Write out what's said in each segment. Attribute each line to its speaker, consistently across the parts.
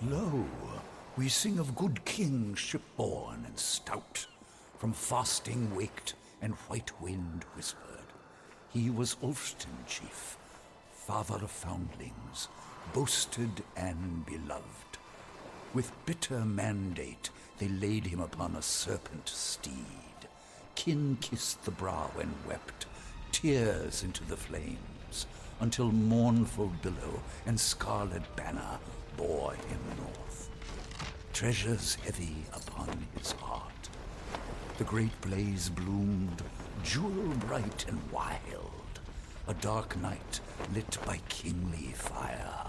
Speaker 1: Lo, we sing of good kings shipborne and stout, from fasting waked and white wind whispered. He was Ulfston chief, father of foundlings, boasted and beloved. With bitter mandate they laid him upon a serpent steed. Kin kissed the brow and wept, tears into the flames, until mournful billow and scarlet banner bore him north. Treasures heavy upon his heart. The great blaze bloomed, jewel-bright and wild, a dark night lit by kingly fire.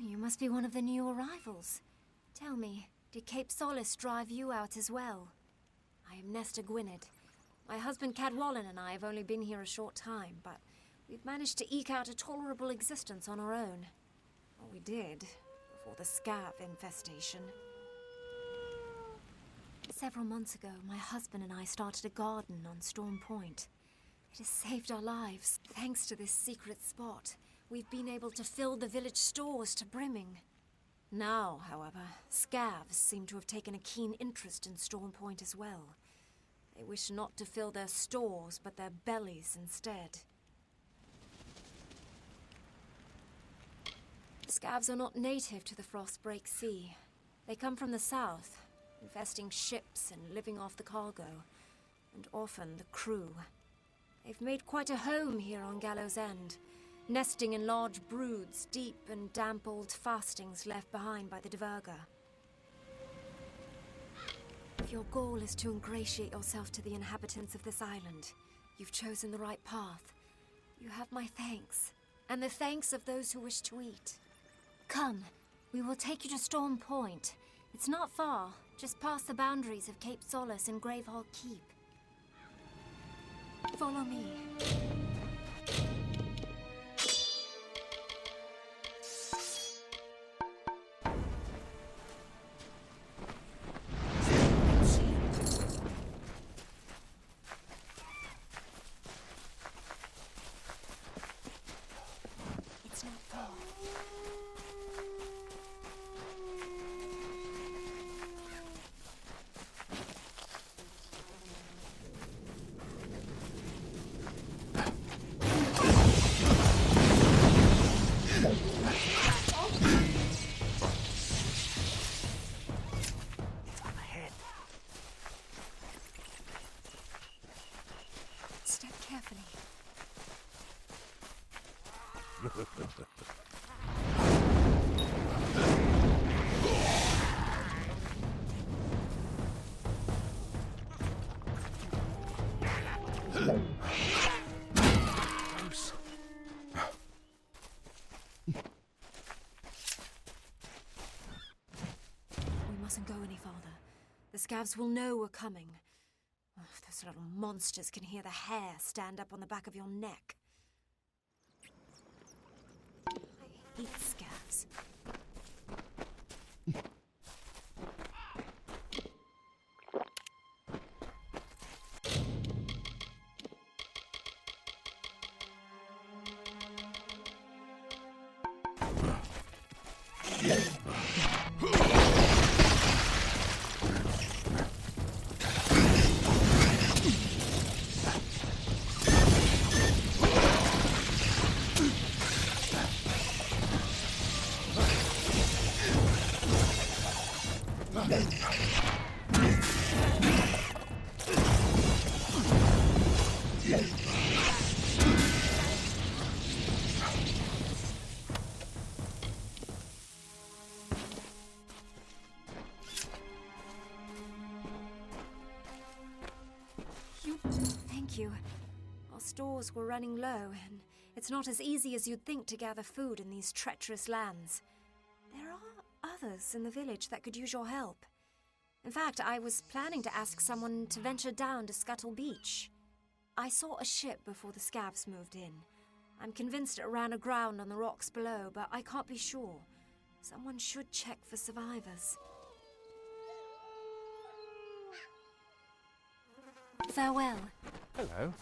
Speaker 2: You must be one of the new arrivals. Tell me, did Cape Solace drive you out as well? I am Nesta Gwynedd. My husband Cadwallon and I have only been here a short time, but we've managed to eke out a tolerable existence on our own. Or we did, before the scav infestation. Several months ago, my husband and I started a garden on Storm Point. It has saved our lives. Thanks to this secret spot, we've been able to fill the village stores to brimming. Now, however, scavs seem to have taken a keen interest in Storm Point as well. They wish not to fill their stores, but their bellies instead. Scavs are not native to the Frostbreak Sea. They come from the south, infesting ships and living off the cargo, and often the crew. They've made quite a home here on Gallows End, nesting in large broods, deep and damp old fastings left behind by the Diverger. If your goal is to ingratiate yourself to the inhabitants of this island, you've chosen the right path. You have my thanks, and the thanks of those who wish to eat. Come, we will take you to Storm Point. It's not far, just past the boundaries of Cape Solace and Gravehall Keep. Follow me. It's not far. Step carefully. We mustn't go any farther. The scavs will know we're coming. Ugh, those little monsters can hear the hair stand up on the back of your neck. I hate scavs. Thank you. Our stores were running low, and it's not as easy as you'd think to gather food in these treacherous lands. There are others in the village that could use your help. In fact, I was planning to ask someone to venture down to Scuttle Beach. I saw a ship before the scavs moved in. I'm convinced it ran aground on the rocks below, but I can't be sure. Someone should check for survivors. Farewell.
Speaker 3: Hello.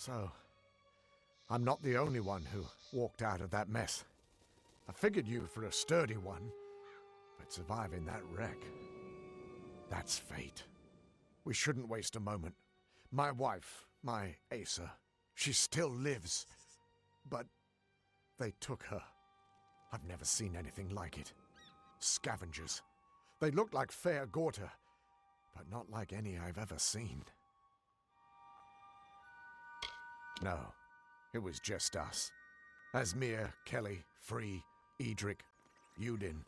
Speaker 3: So, I'm not the only one who walked out of that mess. I figured you for a sturdy one, but surviving that wreck, that's fate. We shouldn't waste a moment. My wife, my Asa, she still lives, but they took her. I've never seen anything like it. Scavengers. They look like fair Gorta, but not like any I've ever seen. No, it was just us. Asmir, Kelly, Free, Edric, Udin.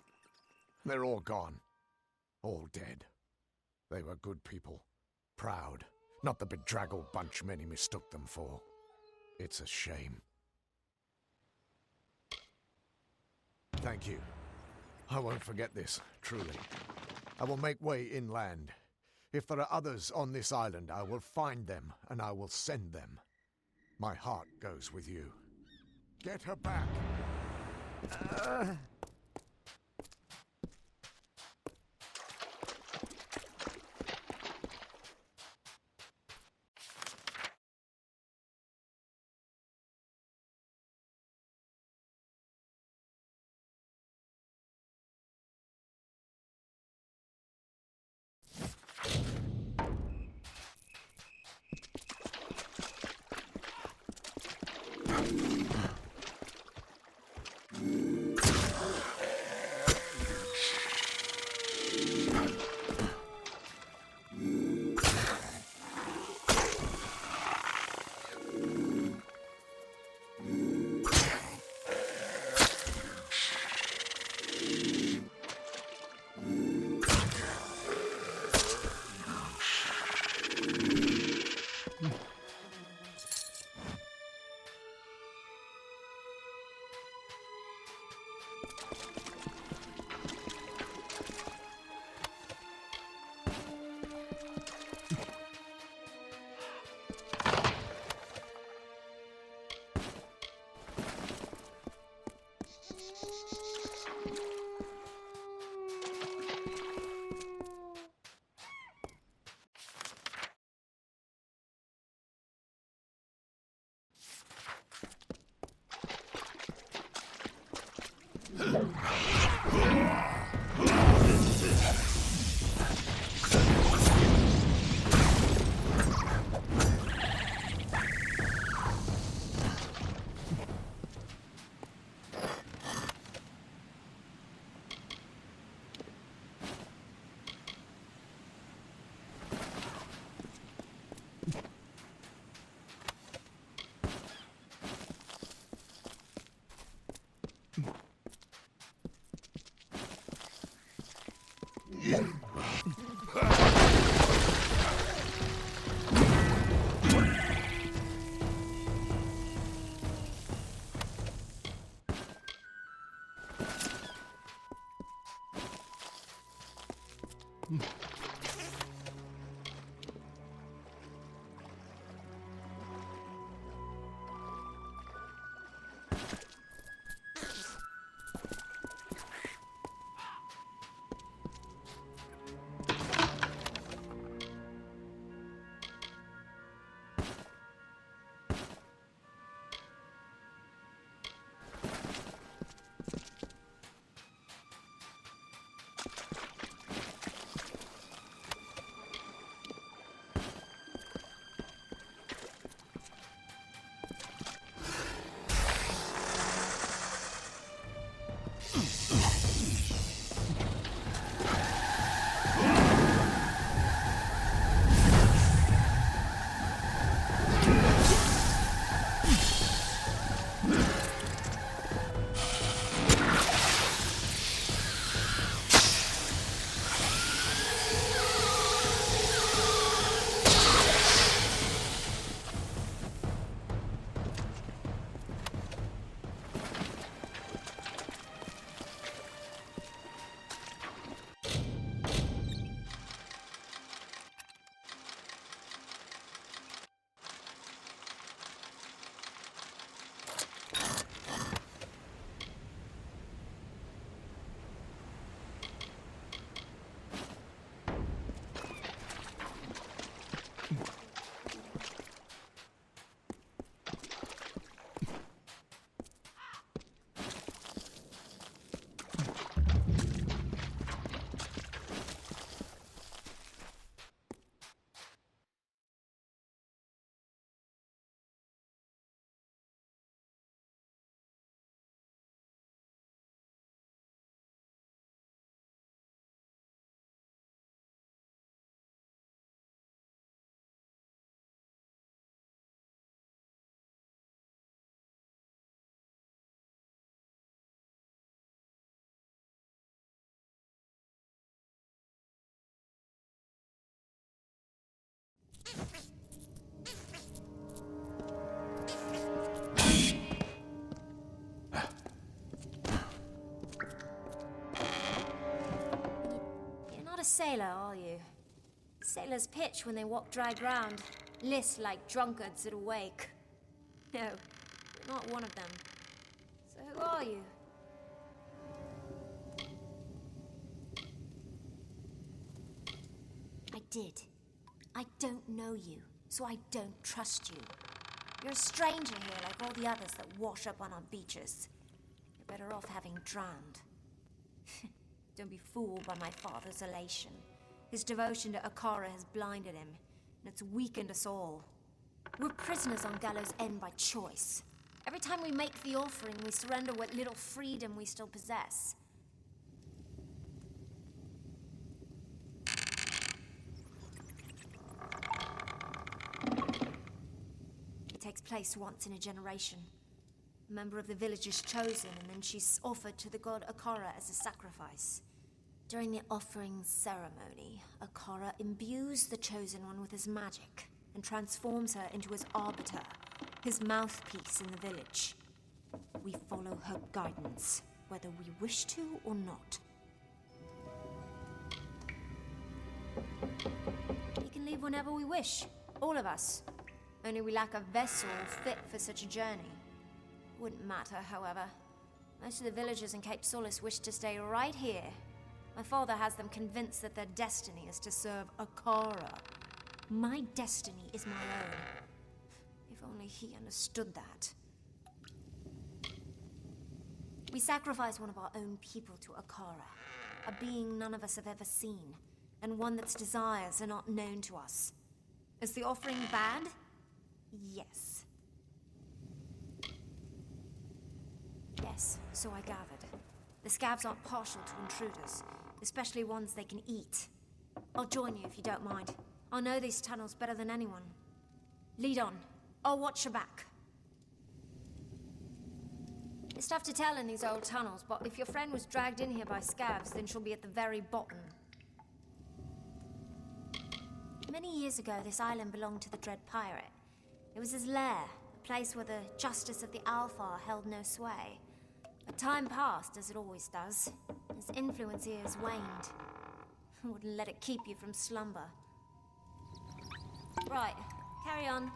Speaker 3: They're all gone. All dead. They were good people. Proud. Not the bedraggled bunch many mistook them for. It's a shame. Thank you. I won't forget this, truly. I will make way inland. If there are others on this island, I will find them, and I will send them. My heart goes with you. Get her back!
Speaker 2: sailor, are you? Sailors pitch when they walk dry ground, list like drunkards at a wake. No, you're not one of them. So who are you? I did. I don't know you, so I don't trust you. You're a stranger here like all the others that wash up on our beaches. You're better off having drowned. Don't be fooled by my father's elation. His devotion to Akara has blinded him, and it's weakened us all. We're prisoners on Gallows End by choice. Every time we make the offering, we surrender what little freedom we still possess. It takes place once in a generation. A member of the village is chosen, and then she's offered to the god Akara as a sacrifice. During the offering ceremony, Akara imbues the chosen one with his magic and transforms her into his arbiter, his mouthpiece in the village. We follow her guidance, whether we wish to or not. We can leave whenever we wish, all of us. Only we lack a vessel fit for such a journey. Wouldn't matter, however. Most of the villagers in Cape Solace wish to stay right here. My father has them convinced that their destiny is to serve Akara. My destiny is my own. If only he understood that. We sacrifice one of our own people to Akara, a being none of us have ever seen, and one that's desires are not known to us. Is the offering bad? Yes. Yes, so I gathered. The scavs aren't partial to intruders, especially ones they can eat. I'll join you if you don't mind. I know these tunnels better than anyone. Lead on. I'll watch your back. It's tough to tell in these old tunnels, but if your friend was dragged in here by scavs, then she'll be at the very bottom. Many years ago, this island belonged to the Dread Pirate. It was his lair, a place where the justice of the Alpha held no sway. But time passed, as it always does. His influence here has waned. I wouldn't let it keep you from slumber. Right, carry on.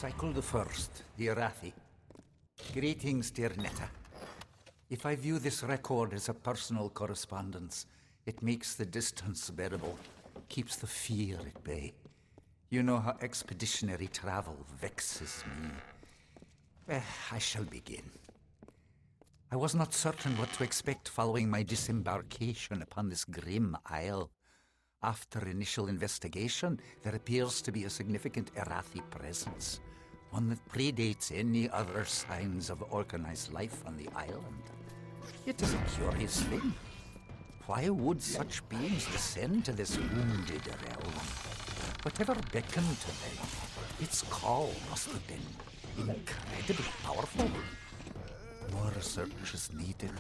Speaker 1: Cycle the first, the Arathi. Greetings, dear Netta. If I view this record as a personal correspondence, it makes the distance bearable, keeps the fear at bay. You know how expeditionary travel vexes me. I shall begin. I was not certain what to expect following my disembarkation upon this grim isle. After initial investigation, there appears to be a significant Arathi presence, one that predates any other signs of organized life on the island. It is a curious thing. Why would such beings descend to this wounded realm? Whatever beckoned to them, its call must have been incredibly powerful. More research is needed.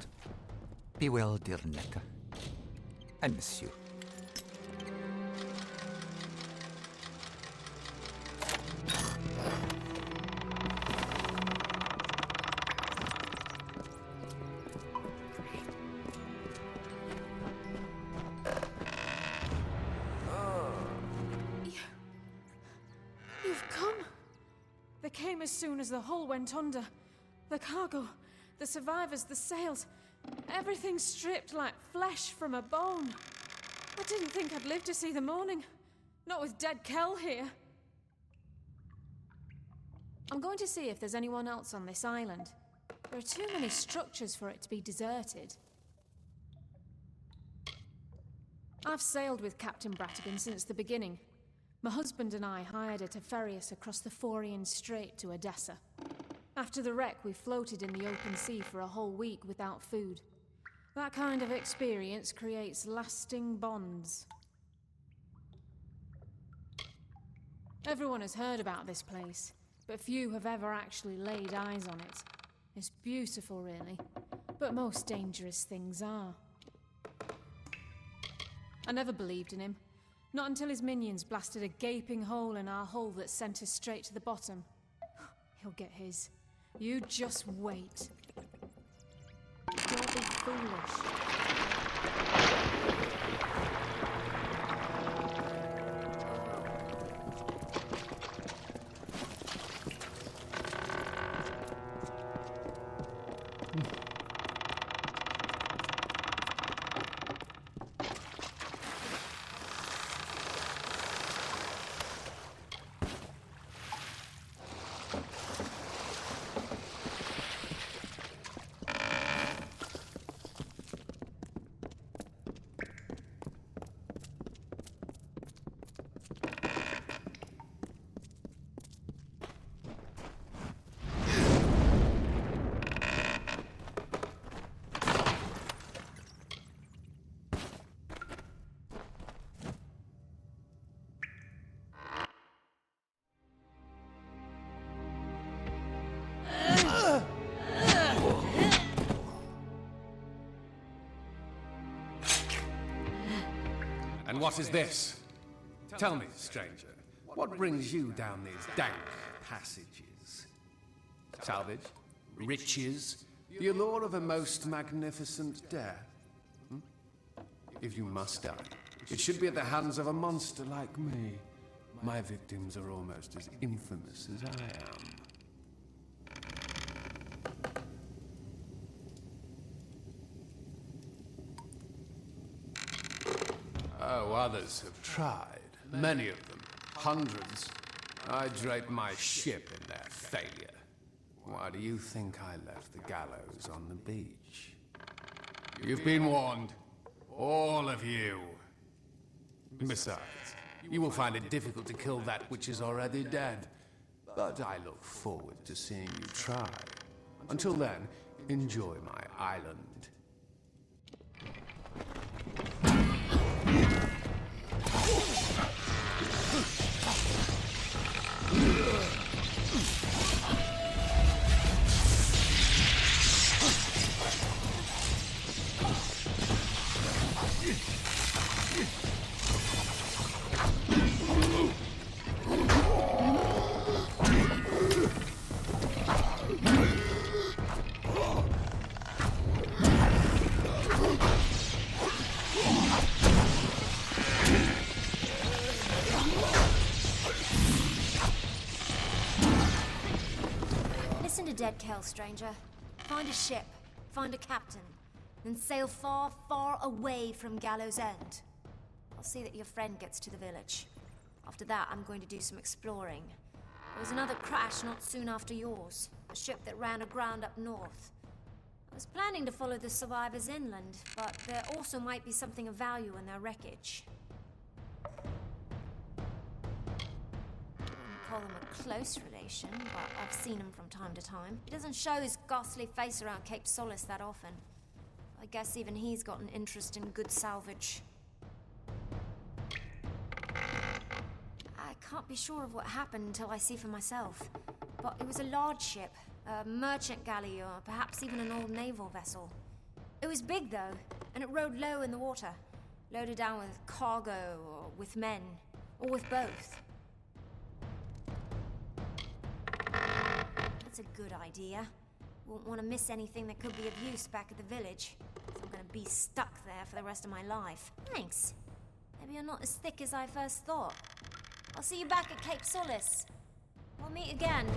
Speaker 1: Be well, dear Netta. I miss you.
Speaker 4: You've come. They came as soon as the hull went under. The cargo, the survivors, the sails, everything stripped like flesh from a bone. I didn't think I'd live to see the morning. Not with dead Kel here. I'm going to see if there's anyone else on this island. There are too many structures for it to be deserted. I've sailed with Captain Bratigan since the beginning. My husband and I hired her to ferry us across the Forian Strait to Odessa. After the wreck, we floated in the open sea for a whole week without food. That kind of experience creates lasting bonds. Everyone has heard about this place, but few have ever actually laid eyes on it. It's beautiful, really, but most dangerous things are. I never believed in him. Not until his minions blasted a gaping hole in our hull that sent us straight to the bottom. He'll get his. You just wait. Don't be foolish.
Speaker 5: And what is this? Tell me, stranger, what brings you down these dank passages? Salvage? Riches? The allure of a most magnificent death? If you must die, it should be at the hands of a monster like me. My victims are almost as infamous as I am. Oh, others have tried. Many of them. Hundreds. I drape my ship in their failure. Why do you think I left the gallows on the beach? You've been warned. All of you. Besides, you will find it difficult to kill that which is already dead. But I look forward to seeing you try. Until then, enjoy my island.
Speaker 2: a dead Kell, stranger. Find a ship, find a captain, then sail far, far away from Gallows End. I'll see that your friend gets to the village. After that, I'm going to do some exploring. There was another crash not soon after yours. A ship that ran aground up north. I was planning to follow the survivors inland, but there also might be something of value in their wreckage. I wouldn't call him a close relation, but I've seen him from time to time. He doesn't show his ghastly face around Cape Solace that often. I guess even he's got an interest in good salvage. I can't be sure of what happened until I see for myself. But it was a large ship, a merchant galley, or perhaps even an old naval vessel. It was big, though, and it rode low in the water, loaded down with cargo, or with men, or with both. That's a good idea. Won't want to miss anything that could be of use back at the village. So I'm gonna be stuck there for the rest of my life. Thanks. Maybe you're not as thick as I first thought. I'll see you back at Cape Solace. We'll meet again.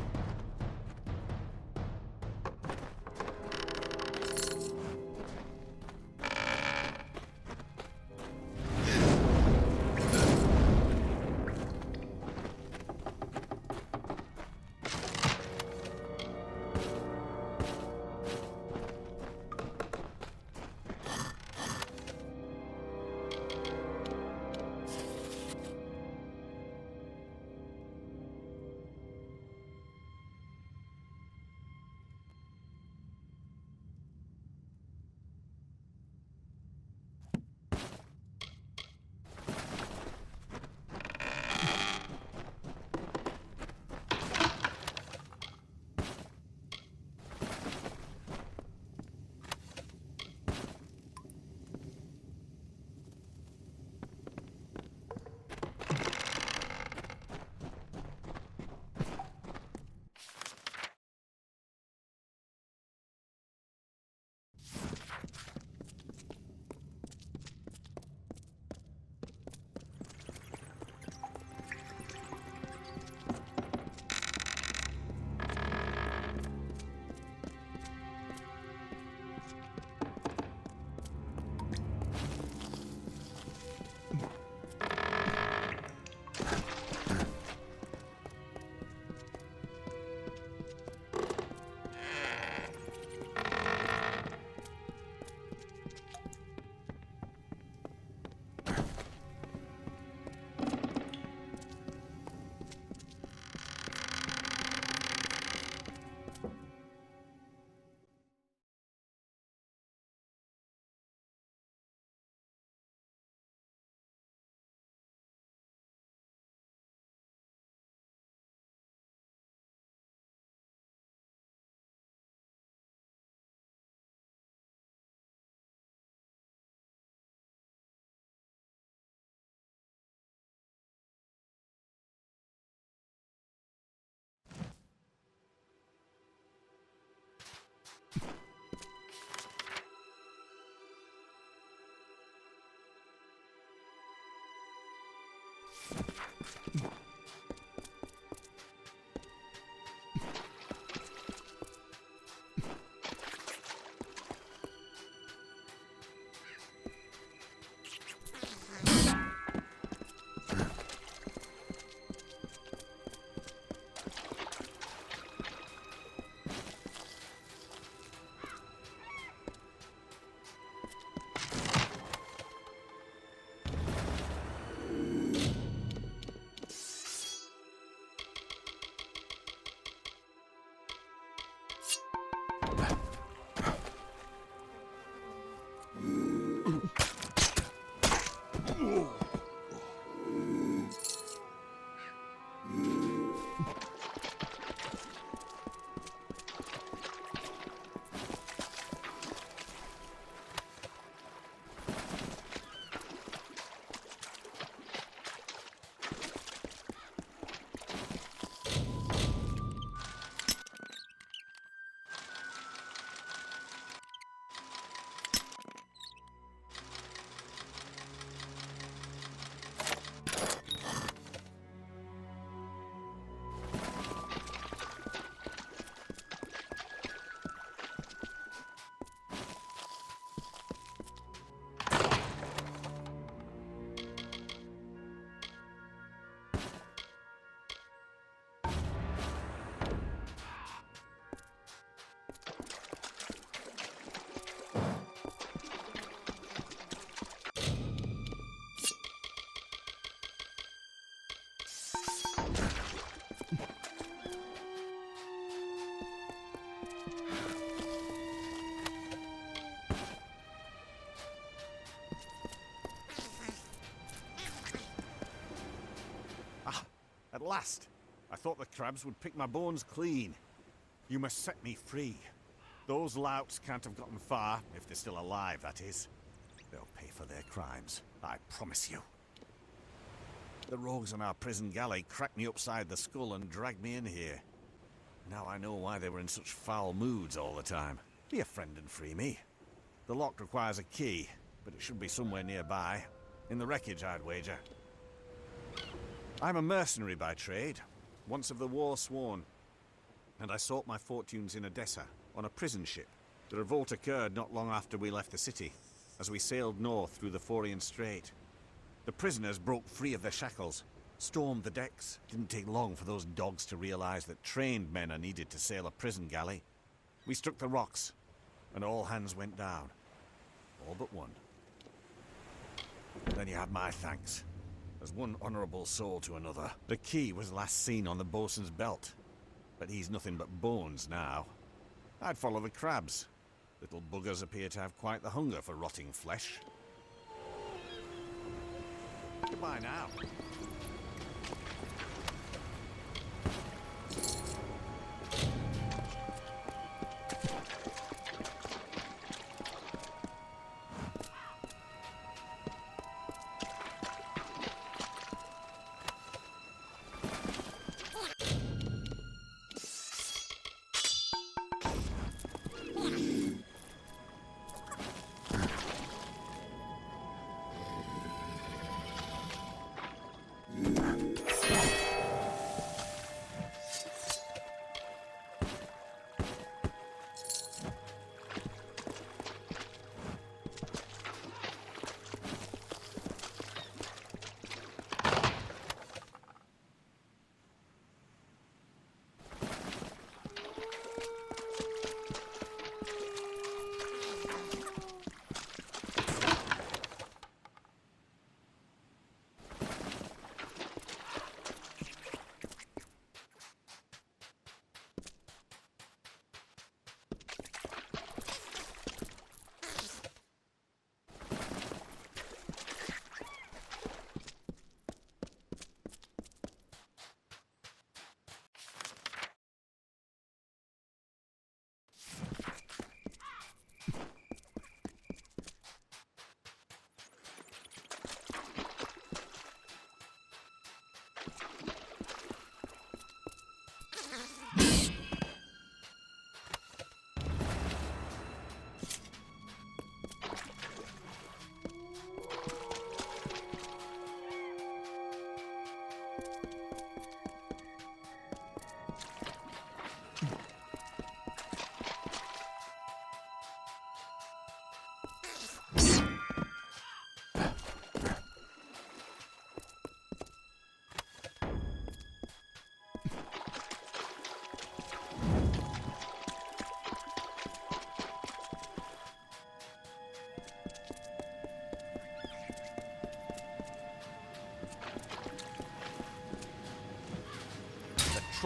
Speaker 3: last. I thought the crabs would pick my bones clean. You must set me free. Those louts can't have gotten far, if they're still alive, that is. They'll pay for their crimes, I promise you. The rogues on our prison galley cracked me upside the skull and dragged me in here. Now I know why they were in such foul moods all the time. Be a friend and free me. The lock requires a key, but it should be somewhere nearby. In the wreckage, I'd wager. I'm a mercenary by trade, once of the war sworn, and I sought my fortunes in Odessa, on a prison ship. The revolt occurred not long after we left the city, as we sailed north through the Phorian Strait. The prisoners broke free of their shackles, stormed the decks. Didn't take long for those dogs to realize that trained men are needed to sail a prison galley. We struck the rocks, and all hands went down. All but one. Then you have my thanks. As one honourable soul to another. The key was last seen on the bosun's belt, but he's nothing but bones now. I'd follow the crabs. Little buggers appear to have quite the hunger for rotting flesh. Goodbye now.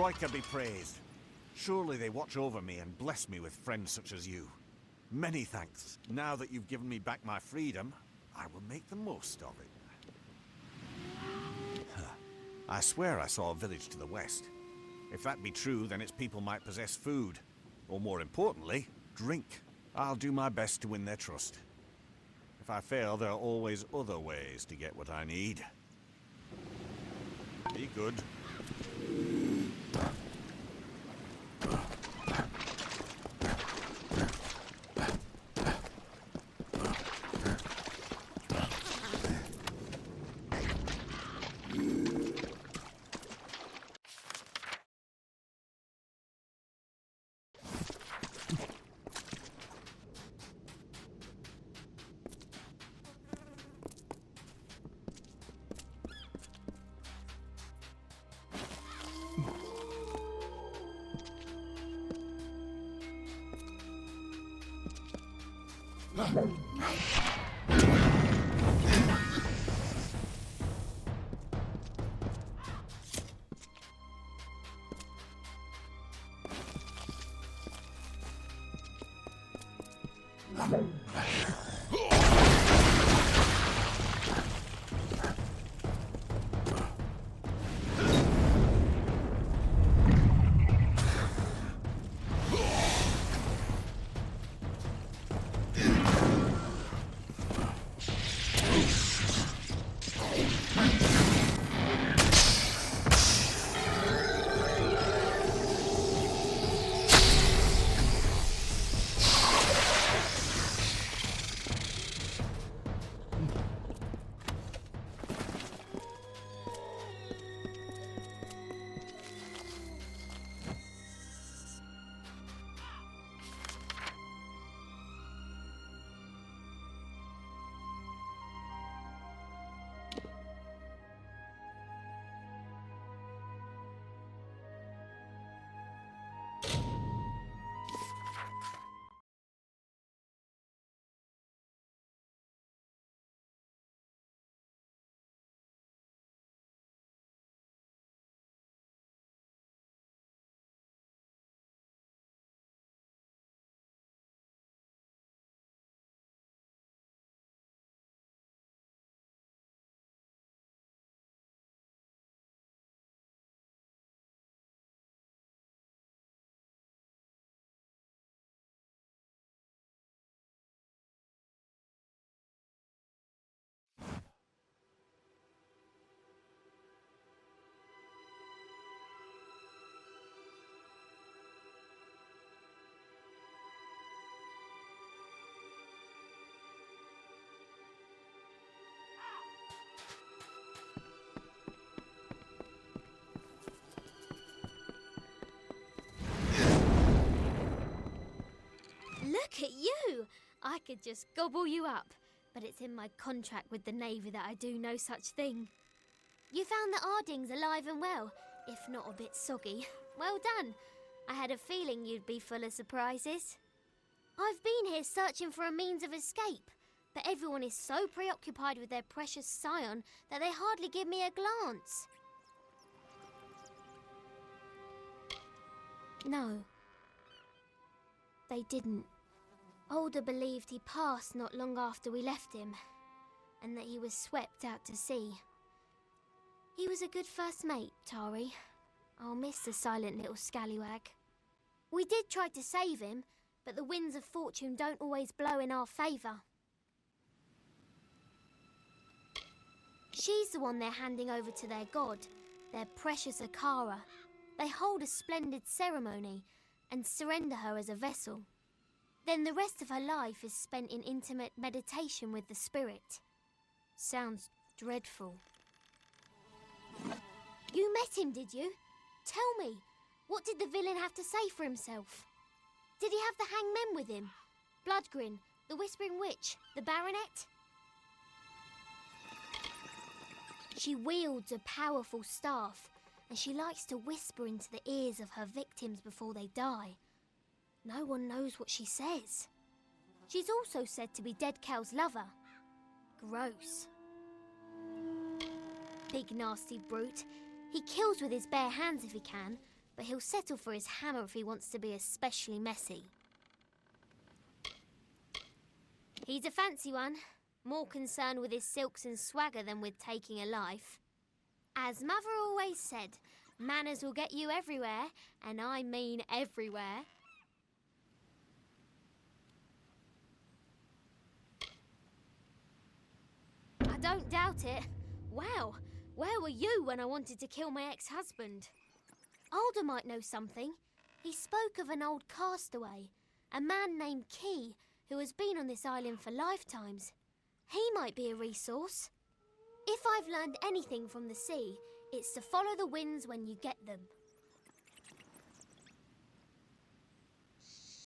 Speaker 3: Troika be praised. Surely they watch over me and bless me with friends such as you. Many thanks. Now that you've given me back my freedom, I will make the most of it. I swear I saw a village to the west. If that be true, then its people might possess food. Or more importantly, drink. I'll do my best to win their trust. If I fail, there are always other ways to get what I need. Be good.
Speaker 6: Look at you! I could just gobble you up, but it's in my contract with the Navy that I do no such thing. You found the Ardings alive and well, if not a bit soggy. Well done. I had a feeling you'd be full of surprises. I've been here searching for a means of escape, but everyone is so preoccupied with their precious scion that they hardly give me a glance. No, they didn't. Alder believed he passed not long after we left him, and that he was swept out to sea. He was a good first mate, Tari. I'll miss the silent little scallywag. We did try to save him, but the winds of fortune don't always blow in our favour. She's the one they're handing over to their god, their precious Akara. They hold a splendid ceremony and surrender her as a vessel. Then the rest of her life is spent in intimate meditation with the spirit. Sounds dreadful. You met him, did you? Tell me, what did the villain have to say for himself? Did he have the hangmen with him? Bloodgrin, the Whispering Witch, the Baronet? She wields a powerful staff, and she likes to whisper into the ears of her victims before they die. No one knows what she says. She's also said to be Dead Cal's lover. Gross. Big nasty brute. He kills with his bare hands if he can, but he'll settle for his hammer if he wants to be especially messy. He's a fancy one, more concerned with his silks and swagger than with taking a life. As Mother always said, manners will get you everywhere, and I mean everywhere. I don't doubt it. Wow, where were you when I wanted to kill my ex-husband? Alder might know something. He spoke of an old castaway, a man named Key, who has been on this island for lifetimes. He might be a resource. If I've learned anything from the sea, it's to follow the winds when you get them.